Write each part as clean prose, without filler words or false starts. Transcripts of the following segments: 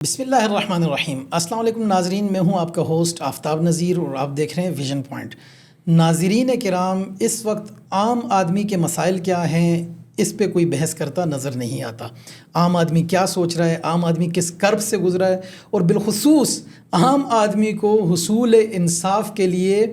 بسم اللہ الرحمن الرحیم۔ السلام علیکم ناظرین، میں ہوں آپ کا ہوسٹ آفتاب نذیر اور آپ دیکھ رہے ہیں ویژن پوائنٹ۔ ناظرین کرام، اس وقت عام آدمی کے مسائل کیا ہیں اس پہ کوئی بحث کرتا نظر نہیں آتا۔ عام آدمی کیا سوچ رہا ہے، عام آدمی کس کرب سے گزرا ہے، اور بالخصوص عام آدمی کو حصول انصاف کے لیے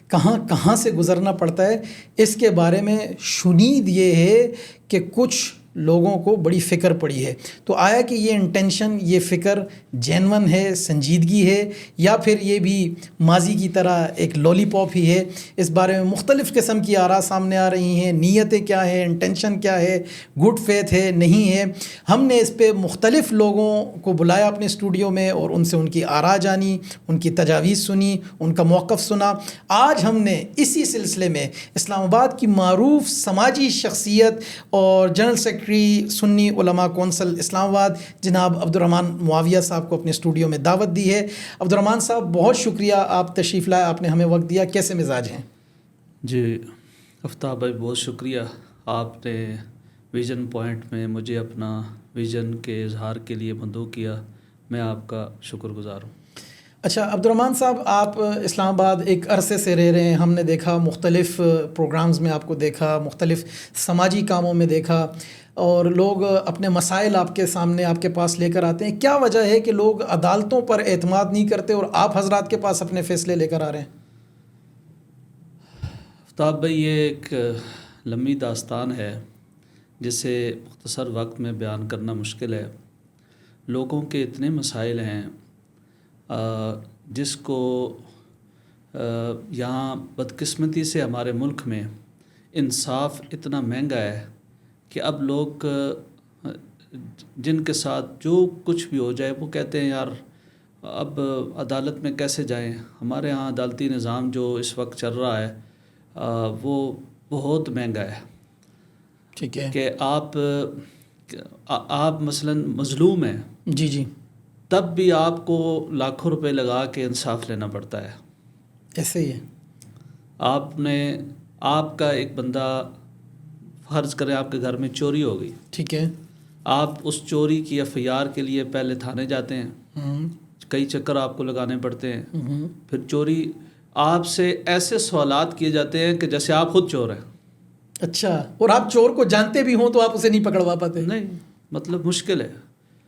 کہاں کہاں سے گزرنا پڑتا ہے، اس کے بارے میں شنید یہ ہے کہ کچھ لوگوں کو بڑی فکر پڑی ہے۔ تو آیا کہ یہ انٹینشن، یہ فکر جینون ہے، سنجیدگی ہے، یا پھر یہ بھی ماضی کی طرح ایک لولی پاپ ہی ہے؟ اس بارے میں مختلف قسم کی آراء سامنے آ رہی ہیں۔ نیتیں کیا ہیں، انٹینشن کیا ہے، گڈ فیتھ ہے نہیں ہے۔ ہم نے اس پہ مختلف لوگوں کو بلایا اپنے اسٹوڈیو میں اور ان سے ان کی آراء جانی، ان کی تجاویز سنی، ان کا موقف سنا۔ آج ہم نے اسی سلسلے میں اسلام آباد کی معروف سماجی شخصیت اور جنرل سیکرٹری سنی علماء کونسل اسلام آباد جناب عبدالرحمن معاویہ صاحب کو اپنے اسٹوڈیو میں دعوت دی ہے۔ عبدالرحمن صاحب، بہت شکریہ، آپ تشریف لائے، آپ نے ہمیں وقت دیا۔ کیسے مزاج ہیں؟ جی آفتاب بھائی، بہت شکریہ، آپ نے ویژن پوائنٹ میں مجھے اپنا ویژن کے اظہار کے لیے مدعو کیا، میں آپ کا شکر گزار ہوں۔ اچھا عبدالرحمن صاحب، آپ اسلام آباد ایک عرصے سے رہ رہے ہیں، ہم نے دیکھا مختلف پروگرامز میں آپ کو دیکھا، مختلف سماجی کاموں میں دیکھا، اور لوگ اپنے مسائل آپ کے سامنے، آپ کے پاس لے کر آتے ہیں۔ کیا وجہ ہے کہ لوگ عدالتوں پر اعتماد نہیں کرتے اور آپ حضرات کے پاس اپنے فیصلے لے کر آ رہے ہیں؟ آفتاب بھائی، یہ ایک لمبی داستان ہے جسے مختصر وقت میں بیان کرنا مشکل ہے۔ لوگوں کے اتنے مسائل ہیں جس کو یہاں بدقسمتی سے ہمارے ملک میں انصاف اتنا مہنگا ہے کہ اب لوگ جن کے ساتھ جو کچھ بھی ہو جائے وہ کہتے ہیں یار اب عدالت میں کیسے جائیں۔ ہمارے ہاں عدالتی نظام جو اس وقت چل رہا ہے وہ بہت مہنگا ہے۔ ٹھیک ہے کہ آپ مثلا مظلوم ہیں، جی تب بھی آپ کو لاکھوں روپے لگا کے انصاف لینا پڑتا ہے۔ ایسے ہی ہے۔ آپ کا ایک بندہ، فرض کریں آپ کے گھر میں چوری ہو گئی، ٹھیک ہے، آپ اس چوری کی FIR کے لیے پہلے تھانے جاتے ہیں، کئی چکر آپ کو لگانے پڑتے ہیں، پھر چوری آپ سے ایسے سوالات کیے جاتے ہیں کہ جیسے آپ خود چور ہیں۔ اچھا، اور آپ چور کو جانتے بھی ہوں تو آپ اسے نہیں پکڑوا پاتے؟ نہیں، مطلب مشکل ہے۔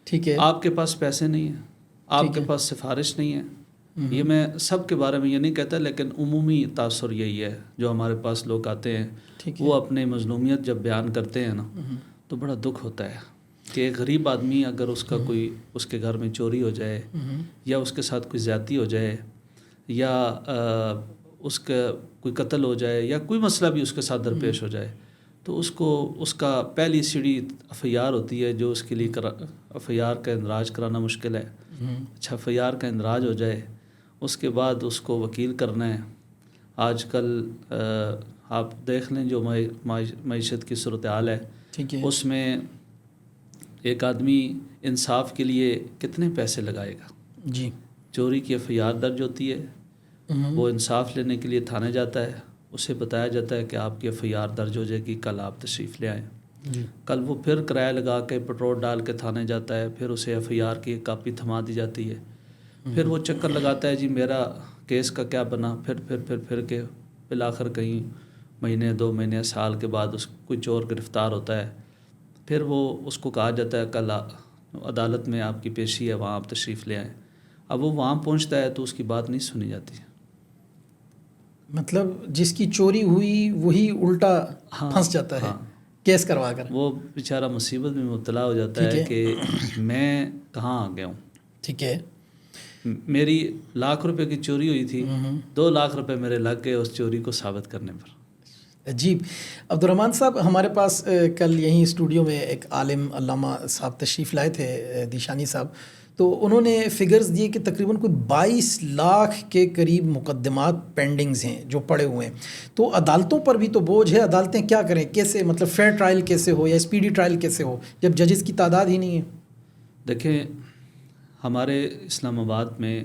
ٹھیک ہے، آپ کے پاس پیسے نہیں ہیں، آپ کے پاس سفارش نہیں ہے۔ یہ میں سب کے بارے میں یہ نہیں کہتا، لیکن عمومی تاثر یہی ہے۔ جو ہمارے پاس لوگ آتے ہیں وہ اپنے مظلومیت جب بیان کرتے ہیں نا تو بڑا دکھ ہوتا ہے کہ ایک غریب آدمی اگر اس کے گھر میں چوری ہو جائے، یا اس کے ساتھ کوئی زیادتی ہو جائے، یا اس کا کوئی قتل ہو جائے، یا کوئی مسئلہ بھی اس کے ساتھ درپیش ہو جائے، تو اس کا پہلی سیڑھی FIR ہوتی ہے، جو اس کے لیے FIR کا اندراج کرانا مشکل ہے۔ اچھا، FIR کا اندراج ہو جائے، اس کے بعد اس کو وکیل کرنا ہے۔ آج کل آپ دیکھ لیں جو معیشت کی صورتحال ہے، اس میں ایک آدمی انصاف کے لیے کتنے پیسے لگائے گا؟ جی، چوری کی FIR درج ہوتی ہے، وہ انصاف لینے کے لیے تھانے جاتا ہے، اسے بتایا جاتا ہے کہ آپ کی FIR درج ہو جائے گی، کل آپ تشریف لے آئیں۔ کل وہ پھر کرایہ لگا کے پٹرول ڈال کے تھانے جاتا ہے، پھر اسے FIR کی ایک کاپی تھما دی جاتی ہے، پھر وہ چکر لگاتا ہے جی میرا کیس کا کیا بنا، پھر کے بالآخر کہیں مہینے، 2 مہینے، سال کے بعد کوئی چور گرفتار ہوتا ہے، پھر وہ اس کو کہا جاتا ہے کل عدالت میں آپ کی پیشی ہے، وہاں آپ تشریف لے آئیں۔ اب وہ وہاں پہنچتا ہے تو اس کی بات نہیں سنی جاتی۔ مطلب جس کی چوری ہوئی وہی الٹا پھنس جاتا ہے کیس کروا کر، وہ بیچارہ مصیبت میں مبتلا ہو جاتا ہے کہ میں کہاں آ گیا ہوں۔ ٹھیک ہے، میری لاکھ روپے کی چوری ہوئی تھی، 2 لاکھ روپے میرے لگ گئے اس چوری کو ثابت کرنے پر۔ عجیب۔ عبدالرحمن صاحب، ہمارے پاس کل یہیں اسٹوڈیو میں ایک عالم علامہ صاحب تشریف لائے تھے، دیشانی صاحب، تو انہوں نے فگرز دیے کہ تقریباً کوئی 22 لاکھ کے قریب مقدمات پینڈنگز ہیں جو پڑے ہوئے ہیں۔ تو عدالتوں پر بھی تو بوجھ ہے، عدالتیں کیا کریں، کیسے مطلب فیئر ٹرائل کیسے ہو یا اسپیڈی ٹرائل کیسے ہو جب ججز کی تعداد ہی نہیں ہے؟ دیکھیں، ہمارے اسلام آباد میں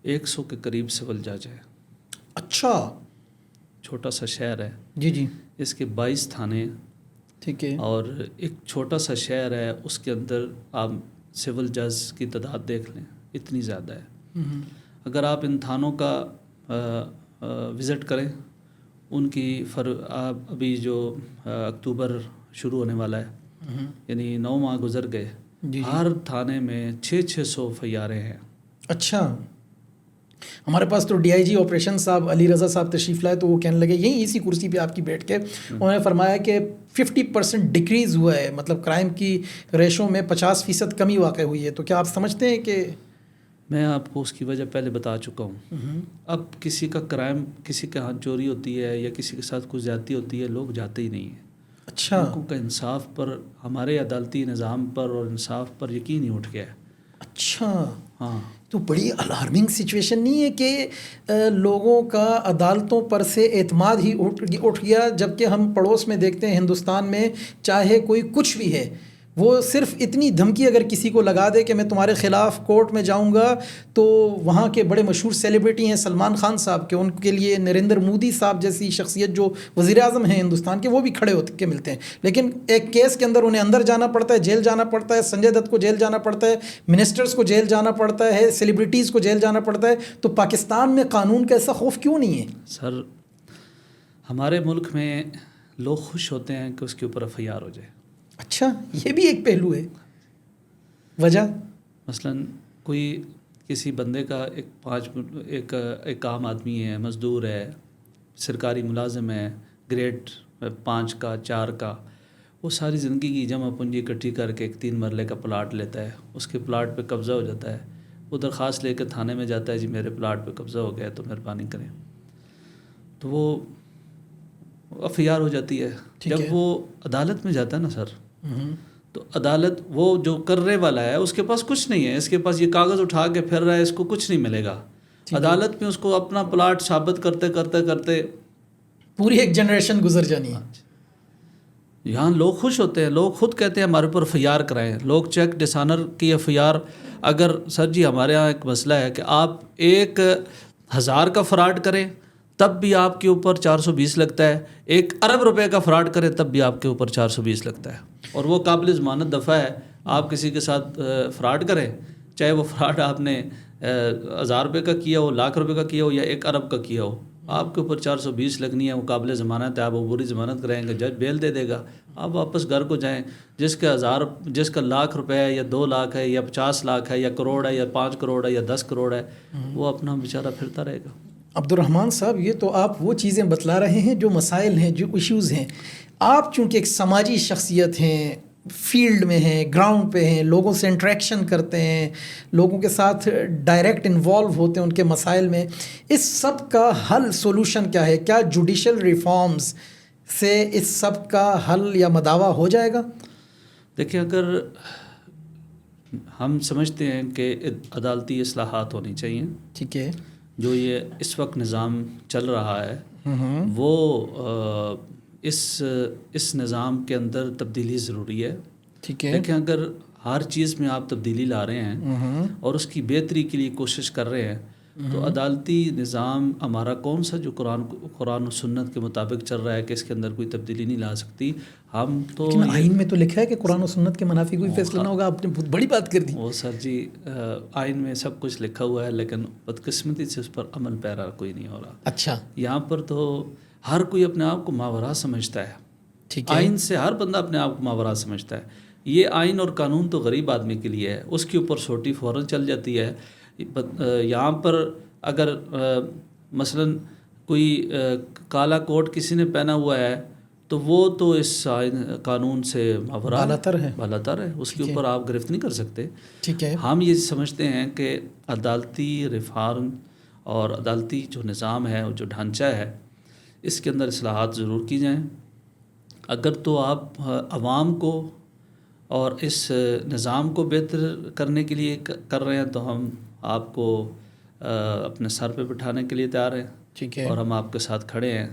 100 کے قریب سول جج ہے۔ اچھا، چھوٹا سا شہر ہے، جی، اس کے 22 تھانے، ٹھیک ہے، اور ایک چھوٹا سا شہر ہے، اس کے اندر آپ سول جج کی تعداد دیکھ لیں، اتنی زیادہ ہے. اگر آپ ان تھانوں کا وزٹ کریں، ان کی آپ ابھی جو اکتوبر شروع ہونے والا ہے، یعنی 9 ماہ گزر گئے، ہر تھانے میں 600 فیارے ہیں. اچھا، ہمارے پاس تو ڈی آئی جی آپریشن صاحب علی رضا صاحب تشریف لائے، تو وہ کہنے لگے یہیں اسی کرسی پہ آپ کی بیٹھ کے انہوں نے فرمایا کہ 50% ڈکریز ہوا ہے، مطلب کرائم کی ریشو میں 50% کمی واقع ہوئی ہے. تو کیا آپ سمجھتے ہیں کہ میں آپ کو اس کی وجہ پہلے بتا چکا ہوں. اب کسی کا کرائم، کسی کے ہاتھ چوری ہوتی ہے یا کسی کے ساتھ کوئی زیادتی ہوتی ہے، لوگ جاتے ہی نہیں ہیں. اچھا، لوگوں کا انصاف پر، ہمارے عدالتی نظام پر اور انصاف پر یقین ہی اٹھ گیا ہے. اچھا، ہاں، تو بڑی الارمنگ سچویشن نہیں ہے کہ لوگوں کا عدالتوں پر سے اعتماد ہی اٹھ گیا، جبکہ ہم پڑوس میں دیکھتے ہیں ہندوستان میں چاہے کوئی کچھ بھی ہے، وہ صرف اتنی دھمکی اگر کسی کو لگا دے کہ میں تمہارے خلاف کورٹ میں جاؤں گا، تو وہاں کے بڑے مشہور سیلیبریٹی ہیں سلمان خان صاحب کے، ان کے لیے نریندر مودی صاحب جیسی شخصیت جو وزیر اعظم ہیں ہندوستان کے، وہ بھی کھڑے ہو کے ملتے ہیں. لیکن ایک کیس کے اندر انہیں اندر جانا پڑتا ہے، جیل جانا پڑتا ہے. سنجے دت کو جیل جانا پڑتا ہے، منسٹرز کو جیل جانا پڑتا ہے، سیلیبریٹیز کو جیل جانا پڑتا ہے. تو پاکستان میں قانون کا ایسا خوف کیوں نہیں ہے؟ سر، ہمارے ملک میں لوگ خوش ہوتے ہیں کہ اس کے اوپر ایف آئی آر ہو جائے. اچھا، یہ بھی ایک پہلو ہے. وجہ مثلاً کوئی کسی بندے کا ایک عام آدمی ہے، مزدور ہے، سرکاری ملازم ہے، گریڈ 5 کا 4 کا، وہ ساری زندگی کی جمع پونجی اکٹھی کر کے ایک 3 مرلے کا پلاٹ لیتا ہے. اس کے پلاٹ پہ قبضہ ہو جاتا ہے، وہ درخواست لے کے تھانے میں جاتا ہے، جی میرے پلاٹ پہ قبضہ ہو گیا تو مہربانی کریں. تو وہ ایف آئی آر ہو جاتی ہے. جب وہ عدالت میں جاتا ہے نا سر، تو عدالت وہ جو کرنے والا ہے اس کے پاس کچھ نہیں ہے، اس کے پاس یہ کاغذ اٹھا کے پھر رہا ہے، اس کو کچھ نہیں ملے گا. عدالت میں اس کو اپنا پلاٹ ثابت کرتے کرتے کرتے پوری ایک جنریشن گزر جانی ہے. یہاں لوگ خوش ہوتے ہیں، لوگ خود کہتے ہیں ہمارے اوپر ایف آئی آر کرائیں. لوگ چیک ڈسانر کی ایف آئی آر، اگر سر جی ہمارے یہاں ایک مسئلہ ہے کہ آپ 1,000 کا فراڈ کریں تب بھی آپ کے اوپر 420 لگتا ہے، 1 ارب روپے کا فراڈ کریں تب بھی آپ کے اوپر 420 لگتا ہے. اور وہ قابل ضمانت دفعہ ہے. آپ کسی کے ساتھ فراڈ کریں، چاہے وہ فراڈ آپ نے 1,000 روپے کا کیا ہو، 1,00,000 روپے کا کیا ہو یا 1 ارب کا کیا ہو، آپ کے اوپر 420 لگنی ہے. وہ قابل ضمانت ہے، آپ عبوری ضمانت کرائیں گے، جج بیل دے دے گا، آپ واپس گھر کو جائیں. جس کا 1,00,000 روپے ہے یا 2 لاکھ ہے یا 50 لاکھ ہے یا کروڑ ہے یا 5 کروڑ ہے یا 10 کروڑ ہے، وہ اپنا بیچارہ پھرتا رہے گا. عبد الرحمن صاحب، یہ تو آپ وہ چیزیں بتلا رہے ہیں جو مسائل ہیں، جو ایشوز ہیں. آپ چونکہ ایک سماجی شخصیت ہیں، فیلڈ میں ہیں، گراؤنڈ پہ ہیں، لوگوں سے انٹریکشن کرتے ہیں، لوگوں کے ساتھ ڈائریکٹ انوالو ہوتے ہیں ان کے مسائل میں، اس سب کا حل سولوشن کیا ہے؟ کیا جوڈیشل ریفارمز سے اس سب کا حل یا مداوع ہو جائے گا؟ دیکھیں، اگر ہم سمجھتے ہیں کہ عدالتی اصلاحات ہونی چاہیے، ٹھیک ہے، جو یہ اس وقت نظام چل رہا ہے وہ اس نظام کے اندر تبدیلی ضروری ہے. ٹھیک ہے. دیکھیں، اگر ہر چیز میں آپ تبدیلی لا رہے ہیں اور اس کی بہتری کے لیے کوشش کر رہے ہیں، تو عدالتی نظام ہمارا کون سا جو قرآن و سنت کے مطابق چل رہا ہے کہ اس کے اندر کوئی تبدیلی نہیں لا سکتی. ہم تو لیکن آئین میں تو لکھا ہے کہ قرآن و سنت کے منافی کوئی فیصلہ نہ ہوگا. آپ نے بہت بڑی بات کر دی. وہ سر جی، آئین میں سب کچھ لکھا ہوا ہے، لیکن بدقسمتی سے اس پر عمل پیرا کوئی نہیں ہو رہا. اچھا، یہاں پر تو ہر کوئی اپنے آپ کو ماورا سمجھتا ہے. ٹھیک ہے. آئین سے ہر بندہ اپنے آپ کو ماورا سمجھتا ہے. یہ آئین اور قانون تو غریب آدمی کے لیے ہے، اس کے اوپر سوٹی فوراً چل جاتی ہے. یہاں پر اگر مثلاً کوئی کالا کوٹ کسی نے پہنا ہوا ہے تو وہ تو اس قانون سے بالاتر ہے، اس کے اوپر آپ گرفت نہیں کر سکتے. ٹھیک ہے. ہم یہ سمجھتے ہیں کہ عدالتی ریفارم اور عدالتی جو نظام ہے، جو ڈھانچہ ہے، اس کے اندر اصلاحات ضرور کی جائیں. اگر تو آپ عوام کو اور اس نظام کو بہتر کرنے کے لیے کر رہے ہیں تو ہم آپ کو اپنے سر پہ بٹھانے کے لیے تیار ہیں. ٹھیک ہے. اور ہم آپ کے ساتھ کھڑے ہیں.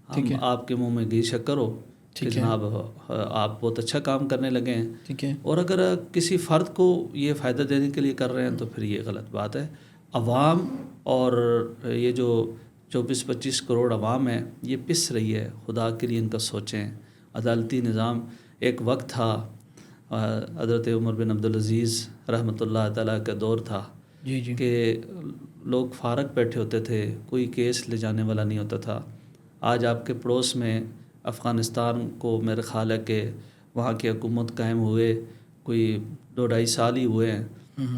ہم آپ کے منہ میں گھی شکر ہو کہ جناب آپ بہت اچھا کام کرنے لگے ہیں. ٹھیک ہے. اور اگر کسی فرد کو یہ فائدہ دینے کے لیے کر رہے ہیں تو پھر یہ غلط بات ہے. عوام اور یہ جو 24-25 کروڑ عوام ہے، یہ پس رہی ہے. خدا کے لیے ان کا سوچیں. عدالتی نظام ایک وقت تھا حضرت عمر بن عبدالعزیز رحمۃ اللہ تعالیٰ کا دور تھا جی جی کہ لوگ فارغ بیٹھے ہوتے تھے، کوئی کیس لے جانے والا نہیں ہوتا تھا. آج آپ کے پڑوس میں افغانستان کو میرے خیال ہے کہ وہاں کی حکومت قائم ہوئے کوئی 2-2.5 سال ہی ہوئے ہیں.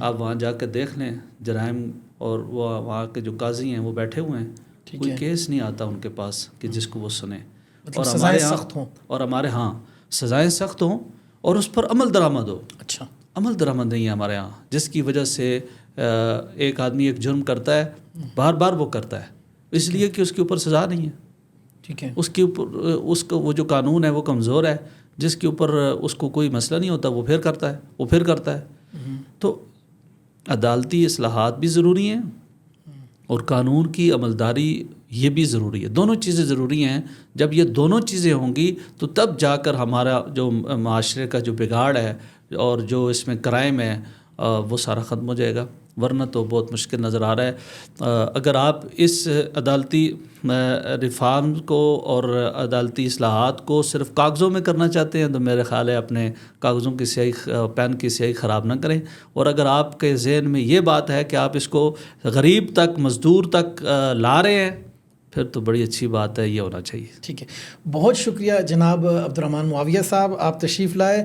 آپ وہاں جا کے دیکھ لیں جرائم، اور وہ وہاں کے جو قاضی ہیں وہ بیٹھے ہوئے ہیں، کوئی کیس نہیں آتا ان کے پاس کہ جس کو وہ سنیں. اور سزائیں سخت ہوں، اور ہمارے ہاں سزائیں سخت ہوں اور اس پر عمل درآمد ہو. اچھا، عمل درآمد نہیں ہے ہمارے ہاں، جس کی وجہ سے ایک آدمی ایک جرم کرتا ہے، بار بار وہ کرتا ہے اس لیے کہ اس کے اوپر سزا نہیں ہے. ٹھیک ہے، اس کے اوپر اس کو وہ جو قانون ہے وہ کمزور ہے، جس کے اوپر اس کو کوئی مسئلہ نہیں ہوتا وہ پھر کرتا ہے، وہ پھر کرتا ہے. تو عدالتی اصلاحات بھی ضروری ہیں اور قانون کی عملداری یہ بھی ضروری ہے. دونوں چیزیں ضروری ہیں. جب یہ دونوں چیزیں ہوں گی تو تب جا کر ہمارا جو معاشرے کا جو بگاڑ ہے اور جو اس میں کرائم ہے وہ سارا ختم ہو جائے گا، ورنہ تو بہت مشکل نظر آ رہا ہے. اگر آپ اس عدالتی ریفارم کو اور عدالتی اصلاحات کو صرف کاغذوں میں کرنا چاہتے ہیں تو میرے خیال ہے اپنے کاغذوں کی سیاہی، پین کی سیاہی خراب نہ کریں. اور اگر آپ کے ذہن میں یہ بات ہے کہ آپ اس کو غریب تک، مزدور تک لا رہے ہیں، پھر تو بڑی اچھی بات ہے، یہ ہونا چاہیے. ٹھیک ہے، بہت شکریہ جناب عبدالرحمن معاویہ صاحب، آپ تشریف لائے.